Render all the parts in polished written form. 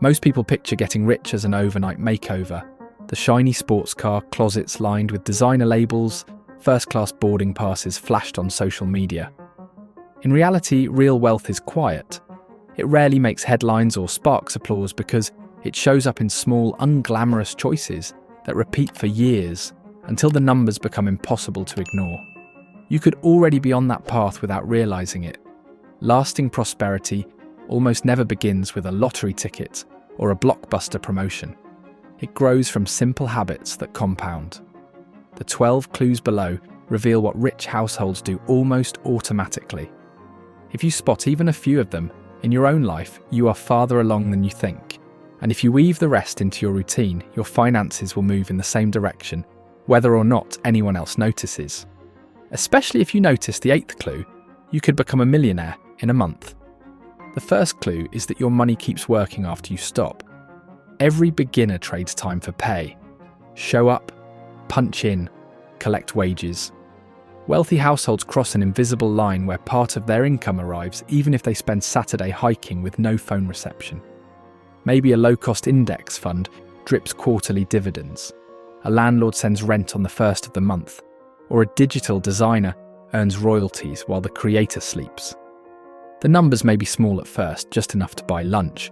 Most people picture getting rich as an overnight makeover. The shiny sports car, closets lined with designer labels, first-class boarding passes flashed on social media. In reality, real wealth is quiet. It rarely makes headlines or sparks applause because it shows up in small, unglamorous choices that repeat for years until the numbers become impossible to ignore. You could already be on that path without realizing it. Lasting prosperity almost never begins with a lottery ticket or a blockbuster promotion. It grows from simple habits that compound. The 12 clues below reveal what rich households do almost automatically. If you spot even a few of them in your own life, you are farther along than you think. And if you weave the rest into your routine, your finances will move in the same direction, whether or not anyone else notices. Especially if you notice the 8th clue, you could become a millionaire in a month. The first clue is that your money keeps working after you stop. Every beginner trades time for pay. Show up, punch in, collect wages. Wealthy households cross an invisible line where part of their income arrives even if they spend Saturday hiking with no phone reception. Maybe a low-cost index fund drips quarterly dividends. A landlord sends rent on the first of the month, or a digital designer earns royalties while the creator sleeps. The numbers may be small at first, just enough to buy lunch,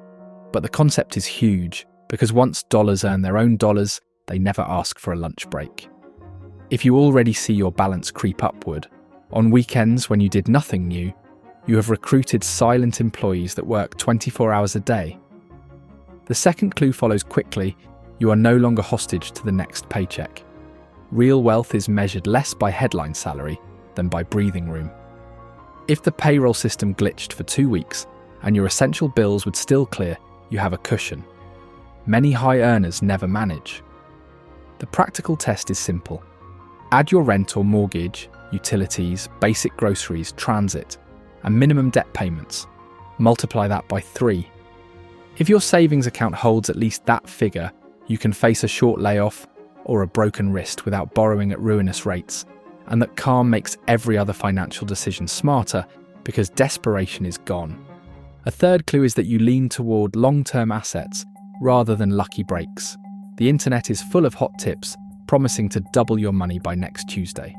but the concept is huge because once dollars earn their own dollars, they never ask for a lunch break. If you already see your balance creep upward, on weekends when you did nothing new, you have recruited silent employees that work 24 hours a day. The second clue follows quickly. You are no longer hostage to the next paycheck. Real wealth is measured less by headline salary than by breathing room. If the payroll system glitched for 2 weeks and your essential bills would still clear, you have a cushion. Many high earners never manage. The practical test is simple. Add your rent or mortgage, utilities, basic groceries, transit, and minimum debt payments. Multiply that by 3. If your savings account holds at least that figure, you can face a short layoff or a broken wrist without borrowing at ruinous rates, and that calm makes every other financial decision smarter because desperation is gone. A third clue is that you lean toward long-term assets rather than lucky breaks. The internet is full of hot tips promising to double your money by next Tuesday.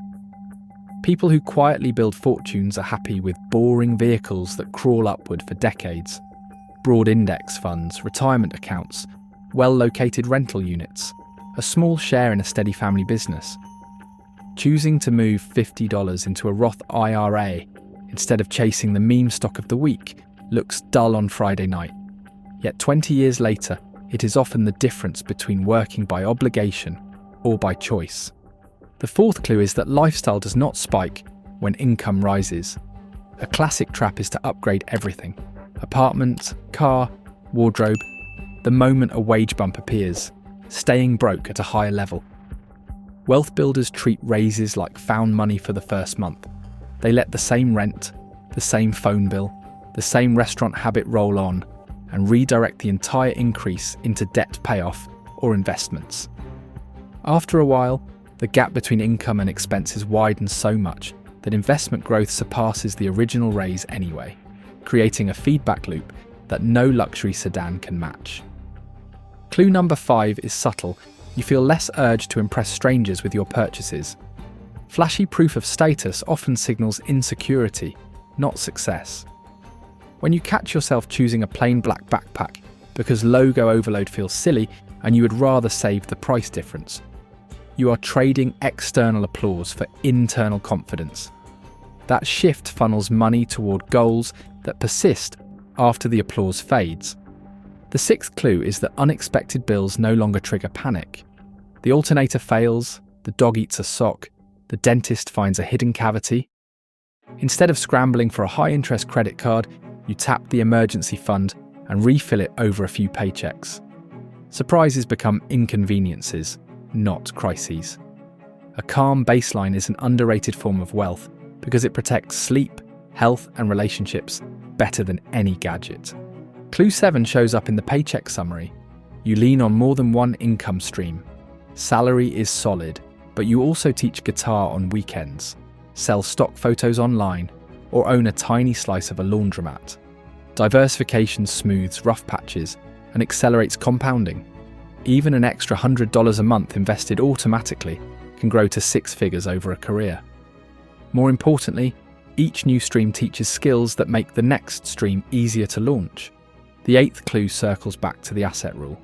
People who quietly build fortunes are happy with boring vehicles that crawl upward for decades. Broad index funds, retirement accounts, well-located rental units, a small share in a steady family business. Choosing to move $50 into a Roth IRA instead of chasing the meme stock of the week looks dull on Friday night. Yet 20 years later, it is often the difference between working by obligation or by choice. The fourth clue is that lifestyle does not spike when income rises. A classic trap is to upgrade everything: apartment, car, wardrobe, the moment a wage bump appears, staying broke at a higher level. Wealth builders treat raises like found money for the first month. They let the same rent, the same phone bill, the same restaurant habit roll on and redirect the entire increase into debt payoff or investments. After a while, the gap between income and expenses widens so much that investment growth surpasses the original raise anyway, creating a feedback loop that no luxury sedan can match. Clue number 5 is subtle. You feel less urge to impress strangers with your purchases. Flashy proof of status often signals insecurity, not success. When you catch yourself choosing a plain black backpack because logo overload feels silly and you would rather save the price difference, you are trading external applause for internal confidence. That shift funnels money toward goals that persist after the applause fades. The 6th clue is that unexpected bills no longer trigger panic. The alternator fails, the dog eats a sock, the dentist finds a hidden cavity. Instead of scrambling for a high-interest credit card, you tap the emergency fund and refill it over a few paychecks. Surprises become inconveniences, not crises. A calm baseline is an underrated form of wealth because it protects sleep, health, and relationships better than any gadget. Clue 7 shows up in the paycheck summary. You lean on more than one income stream. Salary is solid, but you also teach guitar on weekends, sell stock photos online, or own a tiny slice of a laundromat. Diversification smooths rough patches and accelerates compounding. Even an extra $100 a month invested automatically can grow to six figures over a career. More importantly, each new stream teaches skills that make the next stream easier to launch. The eighth clue circles back to the asset rule.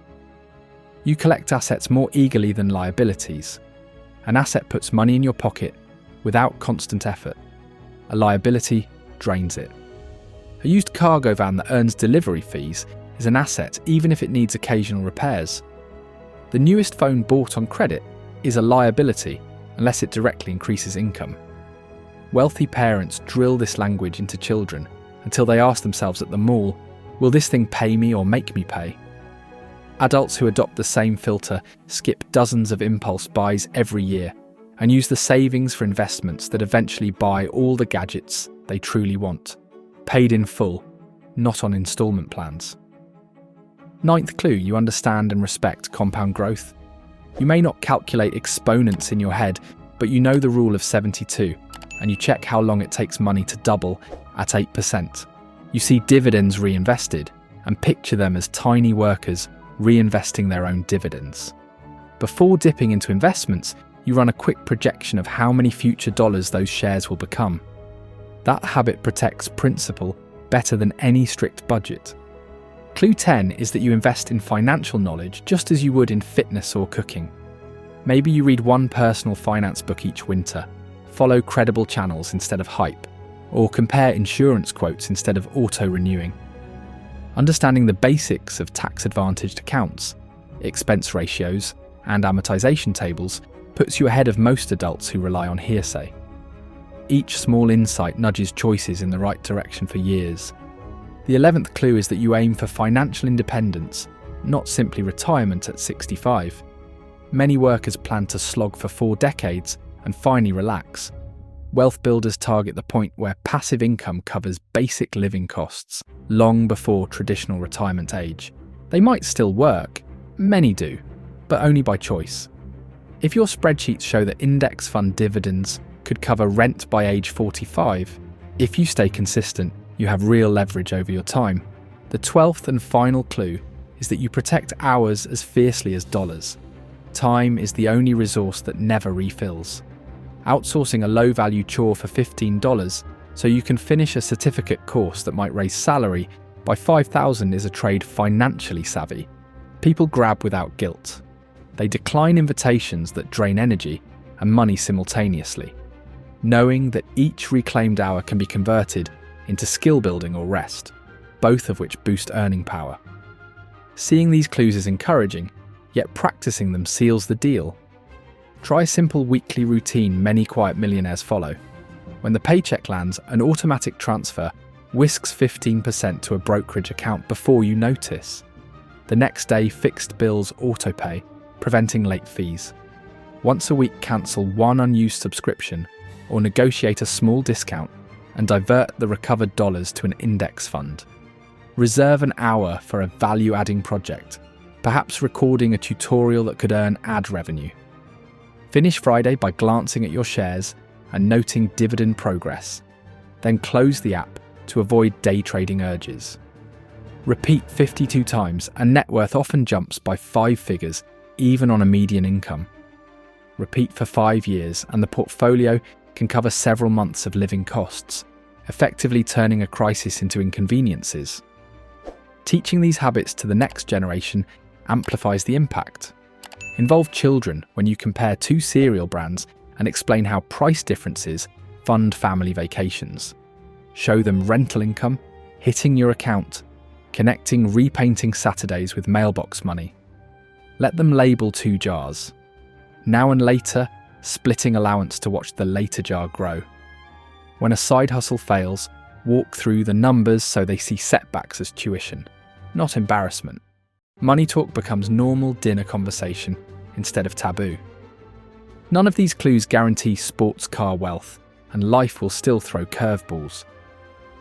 You collect assets more eagerly than liabilities. An asset puts money in your pocket without constant effort. A liability drains it. A used cargo van that earns delivery fees is an asset even if it needs occasional repairs. The newest phone bought on credit is a liability unless it directly increases income. Wealthy parents drill this language into children until they ask themselves at the mall, will this thing pay me or make me pay? Adults who adopt the same filter skip dozens of impulse buys every year and use the savings for investments that eventually buy all the gadgets they truly want, paid in full, not on instalment plans. Ninth clue, you understand and respect compound growth. You may not calculate exponents in your head, but you know the rule of 72, and you check how long it takes money to double at 8%. You see dividends reinvested and picture them as tiny workers reinvesting their own dividends. Before dipping into investments, you run a quick projection of how many future dollars those shares will become. That habit protects principal better than any strict budget. Clue 10 is that you invest in financial knowledge just as you would in fitness or cooking. Maybe you read one personal finance book each winter, follow credible channels instead of hype, or compare insurance quotes instead of auto-renewing. Understanding the basics of tax-advantaged accounts, expense ratios, and amortization tables puts you ahead of most adults who rely on hearsay. Each small insight nudges choices in the right direction for years. The 11th clue is that you aim for financial independence, not simply retirement at 65. Many workers plan to slog for 4 decades and finally relax. Wealth builders target the point where passive income covers basic living costs long before traditional retirement age. They might still work, many do, but only by choice. If your spreadsheets show that index fund dividends could cover rent by age 45, if you stay consistent, you have real leverage over your time. The 12th and final clue is that you protect hours as fiercely as dollars. Time is the only resource that never refills. Outsourcing a low-value chore for $15 so you can finish a certificate course that might raise salary by $5,000 is a trade financially savvy. People grab without guilt. They decline invitations that drain energy and money simultaneously, knowing that each reclaimed hour can be converted into skill building or rest, both of which boost earning power. Seeing these clues is encouraging, yet practicing them seals the deal. Try a simple weekly routine many quiet millionaires follow. When the paycheck lands, an automatic transfer whisks 15% to a brokerage account before you notice. The next day, fixed bills autopay, preventing late fees. Once a week, cancel one unused subscription or negotiate a small discount and divert the recovered dollars to an index fund. Reserve an hour for a value-adding project, perhaps recording a tutorial that could earn ad revenue. Finish Friday by glancing at your shares and noting dividend progress. Then close the app to avoid day trading urges. Repeat 52 times and net worth often jumps by 5 figures, even on a median income. Repeat for 5 years and the portfolio can cover several months of living costs, effectively turning a crisis into inconveniences. Teaching these habits to the next generation amplifies the impact. Involve children when you compare 2 cereal brands and explain how price differences fund family vacations. Show them rental income, hitting your account, connecting repainting Saturdays with mailbox money. Let them label 2 jars. Now and later, splitting allowance to watch the later jar grow. When a side hustle fails, walk through the numbers so they see setbacks as tuition, not embarrassment. Money talk becomes normal dinner conversation instead of taboo. None of these clues guarantee sports car wealth, and life will still throw curveballs.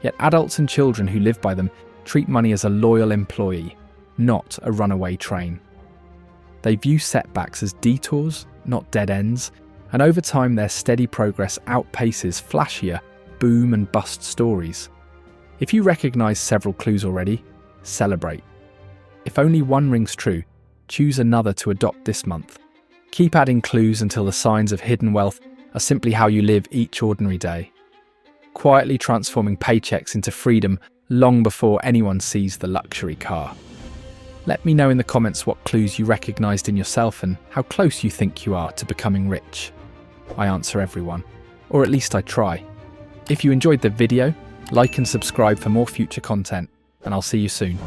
Yet adults and children who live by them treat money as a loyal employee, not a runaway train. They view setbacks as detours, not dead ends, and over time their steady progress outpaces flashier boom and bust stories. If you recognise several clues already, celebrate. If only one rings true, choose another to adopt this month. Keep adding clues until the signs of hidden wealth are simply how you live each ordinary day, quietly transforming paychecks into freedom long before anyone sees the luxury car. Let me know in the comments what clues you recognised in yourself and how close you think you are to becoming rich. I answer everyone, or at least I try. If you enjoyed the video, like and subscribe for more future content, and I'll see you soon.